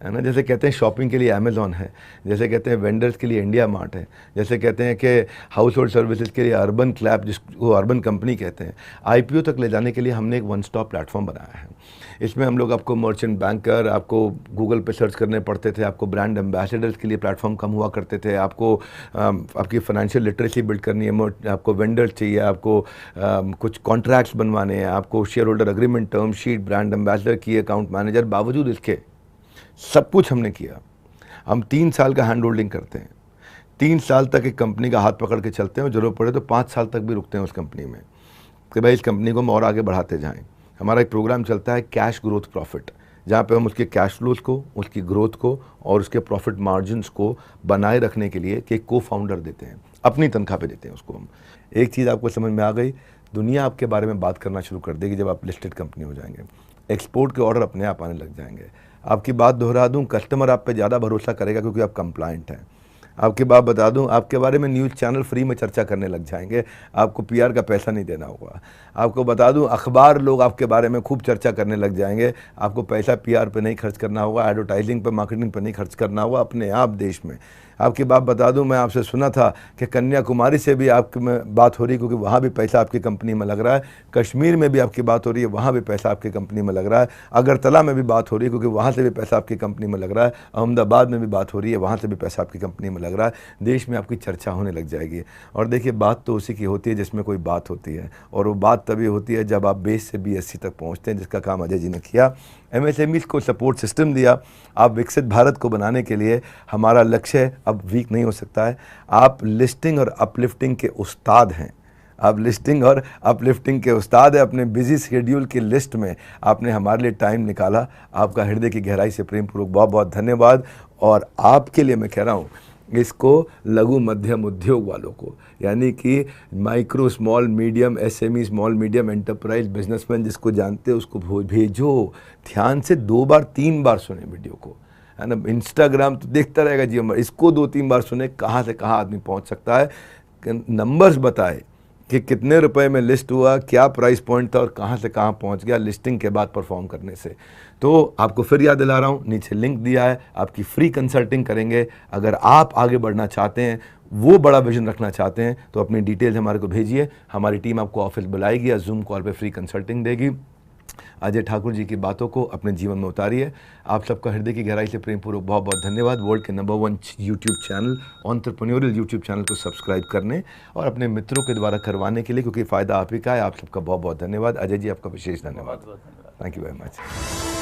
है ना। जैसे कहते हैं शॉपिंग के लिए अमेज़ॉन है, जैसे कहते हैं वेंडर्स के लिए इंडिया मार्ट है, जैसे कहते हैं कि हाउस होल्ड सर्विसेज के लिए अर्बन क्लैप, जिसको अर्बन कंपनी कहते हैं। आईपीओ तक ले जाने के लिए हमने एक वन स्टॉप प्लेटफॉर्म बनाया है। इसमें हम लोग आपको मर्चेंट बैंकर, आपको गूगल पे सर्च करने पड़ते थे, आपको ब्रांड एम्बेसडर्स के लिए प्लेटफॉर्म कम हुआ करते थे, आपको आपकी फाइनेंशियल लिटरेसी बिल्ड करनी है, आपको वेंडर्स चाहिए, आपको कुछ कॉन्ट्रैक्ट्स बनवाने हैं, आपको share holder agreement, term sheet, brand ambassador की अकाउंट मैनेजर। बावजूद इसके सब कुछ हमने किया। हम 3 साल का हैंड होल्डिंग करते हैं, 3 साल तक एक कंपनी का हाथ पकड़ के चलते हैं, और जरूरत पड़े तो 5 साल तक भी रुकते हैं उस कंपनी में कि भाई इस कंपनी को हम और आगे बढ़ाते जाएं। हमारा एक प्रोग्राम चलता है कैश ग्रोथ प्रॉफिट, जहाँ पे हम उसके कैश फ्लोज को, उसकी ग्रोथ को और उसके प्रॉफिट मार्जिन्स को बनाए रखने के लिए कि को फाउंडर देते हैं, अपनी तनख्वाह पे देते हैं उसको हम। एक चीज़ आपको समझ में आ गई, दुनिया आपके बारे में बात करना शुरू कर देगी जब आप लिस्टेड कंपनी हो जाएंगे। एक्सपोर्ट के ऑर्डर अपने आप आने लग जाएंगे। आपकी बात दोहरा दूं, कस्टमर आप पे ज़्यादा भरोसा करेगा क्योंकि आप कंप्लायंट हैं। आपकी बात बता दूं, आपके बारे में न्यूज़ चैनल फ्री में चर्चा करने लग जाएंगे, आपको पीआर का पैसा नहीं देना होगा। आपको बता दूं, अखबार लोग आपके बारे में खूब चर्चा करने लग जाएंगे, आपको पैसा पीआर पे नहीं खर्च करना होगा, एडवर्टाइजिंग पे, मार्केटिंग पे नहीं खर्च करना होगा, अपने आप देश में। आपकी बात बता दूं, मैं आपसे सुना था कि कन्याकुमारी से भी आपकी में बात हो रही है क्योंकि वहाँ भी पैसा आपकी कंपनी में लग रहा है, कश्मीर में भी आपकी बात हो रही है, वहाँ भी पैसा आपकी कंपनी में लग रहा है, अगरतला में भी बात हो रही है क्योंकि वहाँ से भी पैसा आपकी कंपनी में लग रहा है, अहमदाबाद में भी बात हो रही है, वहाँ से भी पैसा आपकी कंपनी में लग रहा है। देश में आपकी चर्चा होने लग जाएगी। और देखिए, बात तो उसी की होती है जिसमें कोई बात होती है, और वो बात तभी होती है जब आप बेस से BSC तक पहुँचते हैं, जिसका काम अजय जी ने किया। MSMEs को सपोर्ट सिस्टम दिया। आप विकसित भारत को बनाने के लिए हमारा लक्ष्य अब वीक नहीं हो सकता है। आप लिस्टिंग और अपलिफ्टिंग के उस्ताद हैं, आप लिस्टिंग और अपलिफ्टिंग के उस्ताद हैं। अपने बिजी शेड्यूल की लिस्ट में आपने हमारे लिए टाइम निकाला, आपका हृदय की गहराई से प्रेम पूर्वक बहुत बहुत धन्यवाद। और आपके लिए मैं कह रहा हूँ, इसको लघु मध्यम उद्योग वालों को, यानी कि micro small medium SME, small medium enterprise businessman जिसको जानते हैं उसको भेजो, ध्यान से 2 बार 3 बार सुने वीडियो को, है ना। इंस्टाग्राम तो देखता रहेगा जी, इसको 2-3 बार सुने, कहाँ से कहाँ आदमी पहुँच सकता है, नंबर्स बताए कि कितने रुपए में लिस्ट हुआ, क्या प्राइस पॉइंट था और कहाँ से कहाँ पहुँच गया लिस्टिंग के बाद परफॉर्म करने से। तो आपको फिर याद दिला रहा हूँ, नीचे लिंक दिया है, आपकी फ्री कंसल्टिंग करेंगे। अगर आप आगे बढ़ना चाहते हैं, वो बड़ा विजन रखना चाहते हैं, तो अपनी डिटेल्स हमारे को भेजिए, हमारी टीम आपको ऑफिस बुलाएगी या जूम कॉल पे फ्री कंसल्टिंग देगी। अजय ठाकुर जी की बातों को अपने जीवन में उतारिए। आप सबका हृदय की गहराई से प्रेम पूर्वक बहुत बहुत धन्यवाद। वर्ल्ड के number 1 YouTube channel, entrepreneurial YouTube channel को सब्सक्राइब करने और अपने मित्रों के द्वारा करवाने के लिए, क्योंकि फ़ायदा आप ही का है। आप सबका बहुत बहुत धन्यवाद। अजय जी, आपका विशेष धन्यवाद। Thank you very much.